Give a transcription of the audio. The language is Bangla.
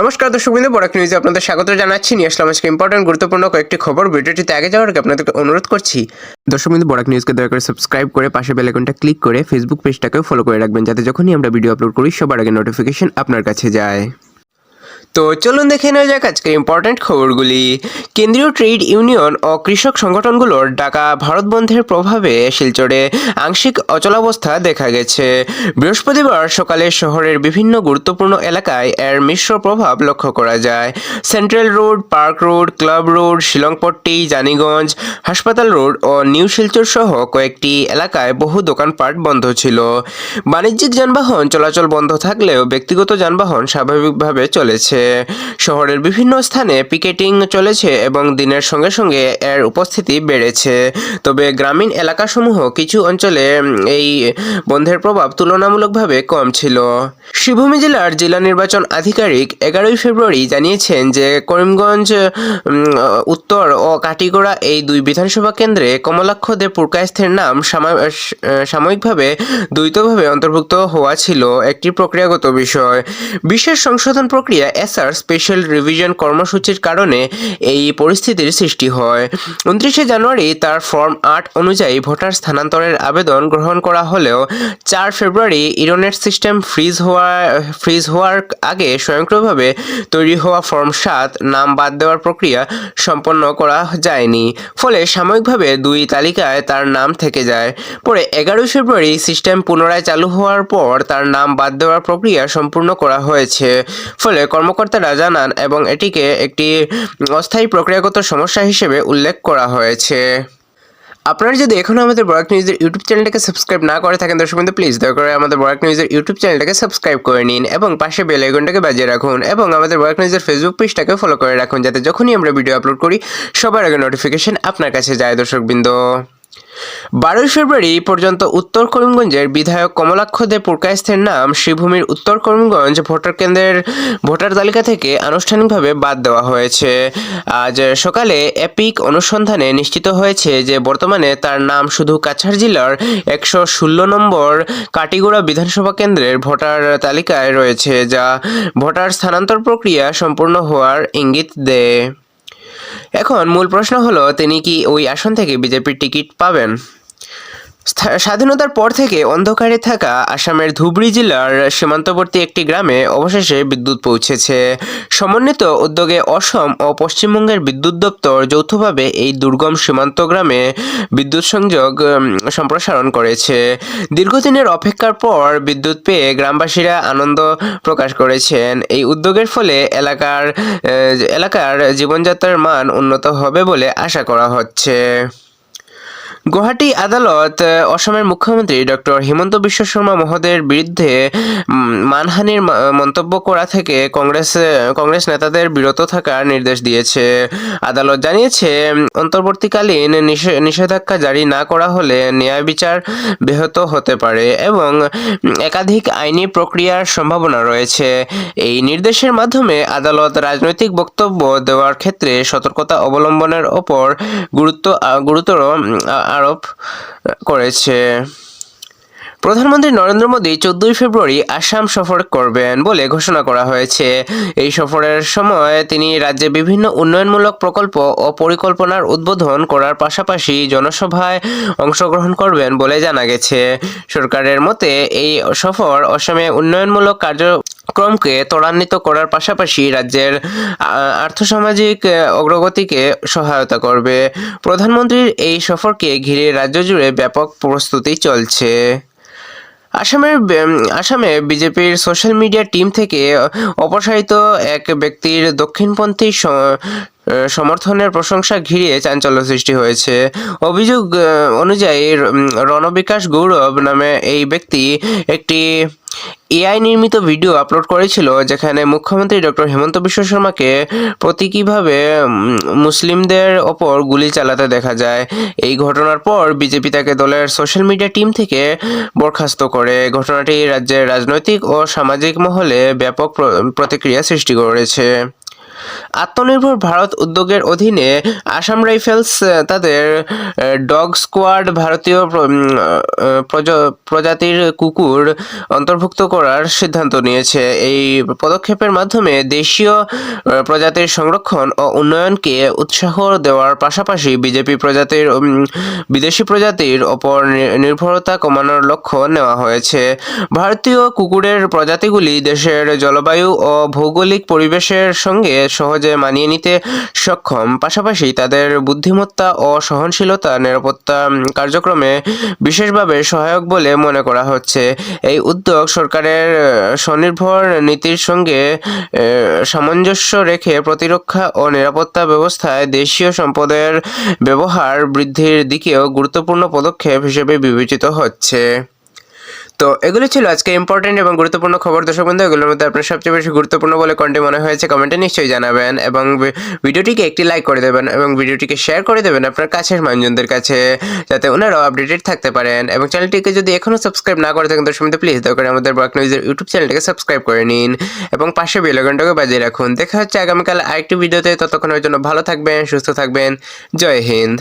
নমস্কার দর্শকবৃন্দ, বরাক নিউজে আপনাদের স্বাগত জানাচ্ছি। নিয়ে আসলাম আজকে ইম্পর্টেন্ট গুরুত্বপূর্ণ কয়েকটি খবর। ভিডিওটিতে আগে যাওয়ার আগে আপনাদেরকে অনুরোধ করছি দর্শকবৃন্দ, বরাক নিউজকে দয়া করে সাবস্ক্রাইব করে পাশে বেল আইকনটা ক্লিক করে ফেসবুক পেজটাকেও ফলো করে রাখবেন, যাতে যখনই আমরা ভিডিও আপলোড করি সবার আগে নোটিফিকেশন আপনার কাছে যায়। তো চলুন দেখে নেওয়া যাক আজকের ইম্পর্টেন্ট খবরগুলি। কেন্দ্রীয় ট্রেড ইউনিয়ন ও কৃষক সংগঠনগুলোর ডাকা ভারত বন্ধের প্রভাবে শিলচরে আংশিক অচলাবস্থা দেখা গেছে। বৃহস্পতিবার সকালে শহরের বিভিন্ন গুরুত্বপূর্ণ এলাকায় এর মিশ্র প্রভাব লক্ষ্য করা যায়। Central road, park road, club road, Shilongpatti, Janiganj, হাসপাতাল রোড ও নিউ শিলচর সহ কয়েকটি এলাকায় বহু দোকানপাট বন্ধ ছিল। বাণিজ্যিক যানবাহন চলাচল বন্ধ থাকলেও ব্যক্তিগত যানবাহন স্বাভাবিকভাবে চলেছে। শহরের বিভিন্ন স্থানে পিকেটিং চলেছে এবং দিনের সঙ্গে সঙ্গে এর উপস্থিতি বেড়েছে। তবে গ্রামীণ এলাকাসমূহ কিছু অঞ্চলে এই বন্ধের প্রভাব তুলনামূলকভাবে কম ছিল। শিবভূমি জেলার জেলা নির্বাচন আধিকারিক 11 ফেব্রুয়ারি জানিয়েছেন যে করিমগঞ্জ উত্তর ও কাটিগড়া এই দুই বিধানসভা কেন্দ্রে কমলাক্ষ দে পুরকায়স্থের নাম সাময়িকভাবে দ্বৈতভাবে অন্তর্ভুক্ত হওয়া ছিল একটি প্রক্রিয়াগত বিষয়। বিশেষ সংশোধন প্রক্রিয়া স্পেশাল রিভিশন কর্মসূচির কারণে এই পরিস্থিতির সৃষ্টি হয়। 29 জানুয়ারি তার ফর্ম 8 অনুযায়ী ভোটার স্থানান্তরের আবেদন গ্রহণ করা হলেও 4 ফেব্রুয়ারি ইন্টারনেট সিস্টেম ফ্রিজ হওয়ার আগে স্বয়ংক্রিয়ভাবে তৈরি হওয়া ফর্ম 7 নাম বাদ দেওয়ার প্রক্রিয়া সম্পন্ন করা যায়নি, ফলে সাময়িকভাবে দুই তালিকায় তার নাম থেকে যায়। পরে 11 ফেব্রুয়ারি সিস্টেম পুনরায় চালু হওয়ার পর তার নাম বাদ দেওয়ার প্রক্রিয়া সম্পূর্ণ করা হয়েছে, ফলে কর্মকর্তারা জানান এবং এটিকে একটি অস্থায়ী প্রক্রিয়াগত সমস্যা হিসেবে উল্লেখ করা হয়েছে। আপনারা যদি এখনও আমাদের বরাক নিউজের ইউটিউব চ্যানেলটাকে সাবস্ক্রাইব না করে থাকেন দর্শকবৃন্দ, প্লিজ দয়া করে আমাদের বরাক নিউজের ইউটিউব চ্যানেলটাকে সাবস্ক্রাইব করে নিন এবং পাশে বেল আইকনটাকে বাজিয়ে রাখুন এবং আমাদের বরাক নিউজের ফেসবুক পেজটাকে ফলো করে রাখুন, যাতে যখনই আমরা ভিডিও আপলোড করি সবার আগে নোটিফিকেশন আপনার কাছে যায়। দর্শকবৃন্দ, 12 ফেব্রুয়ারি পর্যন্ত উত্তর করিমগঞ্জের বিধায়ক কমলাক্ষ দে পুরকায়স্থের নাম শ্রীভূমির উত্তর করিমগঞ্জ ভোটার কেন্দ্রের ভোটার তালিকা থেকে আনুষ্ঠানিকভাবে বাদ দেওয়া হয়েছে। আজ সকালে এপিক অনুসন্ধানে নিশ্চিত হয়েছে যে বর্তমানে তার নাম শুধু কাছাড় জেলার 116 নম্বর কাটিগড়া বিধানসভা কেন্দ্রের ভোটার তালিকায় রয়েছে, যা ভোটার স্থানান্তর প্রক্রিয়া সম্পূর্ণ হওয়ার ইঙ্গিত দেয়। এখন মূল প্রশ্ন হলো, তিনি কি ওই আসন থেকে বিজেপির টিকিট পাবেন? স্বাধীনতার পর থেকে অন্ধকারে থাকা আসামের ধুবড়ী জেলার সীমান্তবর্তী একটি গ্রামে অবশেষে বিদ্যুৎ পৌঁছেছে। সমন্বিত উদ্যোগে অসম ও পশ্চিমবঙ্গের বিদ্যুৎ দপ্তর যৌথভাবে এই দুর্গম সীমান্ত গ্রামে বিদ্যুৎ সংযোগ সম্প্রসারণ করেছে। দীর্ঘদিনের অপেক্ষার পর বিদ্যুৎ পেয়ে গ্রামবাসীরা আনন্দ প্রকাশ করেছেন। এই উদ্যোগের ফলে এলাকার জীবনযাত্রার মান উন্নত হবে বলে আশা করা হচ্ছে। গুয়াহাটি আদালত অসমের মুখ্যমন্ত্রী ডক্টর হিমন্ত বিশ্ব শর্মা মহোদয়ের বিরুদ্ধে মানহানির মন্তব্য করা থেকে কংগ্রেস নেতাদের বিরত থাকার নির্দেশ দিয়েছে। আদালত জানিয়েছে, অন্তর্বর্তীকালীন নিষেধাজ্ঞা জারি না করা হলে ন্যায় বিচার ব্যাহত হতে পারে এবং একাধিক আইনি প্রক্রিয়ার সম্ভাবনা রয়েছে। এই নির্দেশের মাধ্যমে আদালত রাজনৈতিক বক্তব্য দেওয়ার ক্ষেত্রে সতর্কতা অবলম্বনের ওপর গুরুতর আরোপ করেছে। প্রধানমন্ত্রী নরেন্দ্র মোদী 14 ফেব্রুয়ারি আসাম সফর করবেন বলে ঘোষণা করা হয়েছে। এই সফরের সময় তিনি রাজ্যে বিভিন্ন উন্নয়নমূলক প্রকল্প ও পরিকল্পনার উদ্বোধন করার পাশাপাশি জনসভায় অংশগ্রহণ করবেন বলে জানা গেছে। সরকারের মতে এই সফর অসমে উন্নয়নমূলক কার্যক্রমকে ত্বরান্বিত করার পাশাপাশি রাজ্যের আর্থসামাজিক অগ্রগতিকে সহায়তা করবে। প্রধানমন্ত্রীর এই সফরকে ঘিরে রাজ্য জুড়ে ব্যাপক প্রস্তুতি চলছে। আসামে বিজেপির সোশ্যাল মিডিয়া টিম থেকে অপসারিত এক ব্যক্তির দক্ষিণপন্থী সমর্থনের প্রশংসা ঘিরে চাঞ্চল্য সৃষ্টি হয়েছে। অভিযোগ অনুযায়ী রণবিকাশ গৌরব নামে এই ব্যক্তি একটি এআই নির্মিত ভিডিও আপলোড করেছিল, যেখানে মুখ্যমন্ত্রী ডক্টর হিমন্ত বিশ্ব শর্মাকে প্রতীকীভাবে মুসলিমদের ওপর গুলি চালাতে দেখা যায়। এই ঘটনার পর বিজেপি তাকে দলের সোশ্যাল মিডিয়া টিম থেকে বরখাস্ত করে। ঘটনাটি রাজ্যের রাজনৈতিক ও সামাজিক মহলে ব্যাপক প্রতিক্রিয়া সৃষ্টি করেছে। আত্মনির্ভর ভারত উদ্যোগের অধীনে আসাম রাইফেলস তাদের ডগ স্কোয়াড ভারতীয় প্রজাতির কুকুর অন্তর্ভুক্ত করার সিদ্ধান্ত নিয়েছে। এই পদক্ষেপের মাধ্যমে দেশীয় প্রজাতির সংরক্ষণ ও উন্নয়নকে উৎসাহ দেওয়ার পাশাপাশি বিদেশি প্রজাতির ওপর নির্ভরতা কমানোর লক্ষ্য নেওয়া হয়েছে। ভারতীয় কুকুরের প্রজাতিগুলি দেশের জলবায়ু ও ভৌগোলিক পরিবেশের সঙ্গে সহজে মানিয়ে নিতে সক্ষম, পাশাপাশি তাদের বুদ্ধিমত্তা ও সহনশীলতা নিরাপত্তা কার্যক্রমে বিশেষভাবে সহায়ক বলে মনে করা হচ্ছে। এই উদ্যোগ সরকারের স্বনির্ভর নীতির সঙ্গে সামঞ্জস্য রেখে প্রতিরক্ষা ও নিরাপত্তা ব্যবস্থায় দেশীয় সম্পদের ব্যবহার বৃদ্ধির দিকেও গুরুত্বপূর্ণ পদক্ষেপ হিসেবে বিবেচিত হচ্ছে। তো এগুলো ছিল আজকে ইম্পর্টেন্ট এবং গুরুত্বপূর্ণ খবর। দর্শক বন্ধু, এগুলোর মধ্যে আপনার সবচেয়ে বেশি গুরুত্বপূর্ণ বলে কোনটি মনে হয়েছে কমেন্টে নিশ্চয়ই জানাবেন এবং ভিডিওটিকে একটি লাইক করে দেবেন এবং ভিডিওটিকে শেয়ার করে দেবেন আপনার কাছের মানুষজনদের কাছে, যাতে ওনারাও আপডেটেড থাকতে পারেন। এবং চ্যানেলটিকে যদি এখনও সাবস্ক্রাইব না করে থাকেন দর্শক বন্ধু, প্লিজ দয়া করে আমাদের ব্রক নিউজের ইউটিউব চ্যানেলটিকে সাবস্ক্রাইব করে নিন এবং পাশে বেল আইকনটাকে বাজিয়ে রাখুন। দেখা হচ্ছে আগামীকাল আরেকটি ভিডিওতে। ততক্ষণের জন্য ভালো থাকবেন, সুস্থ থাকবেন। জয় হিন্দ।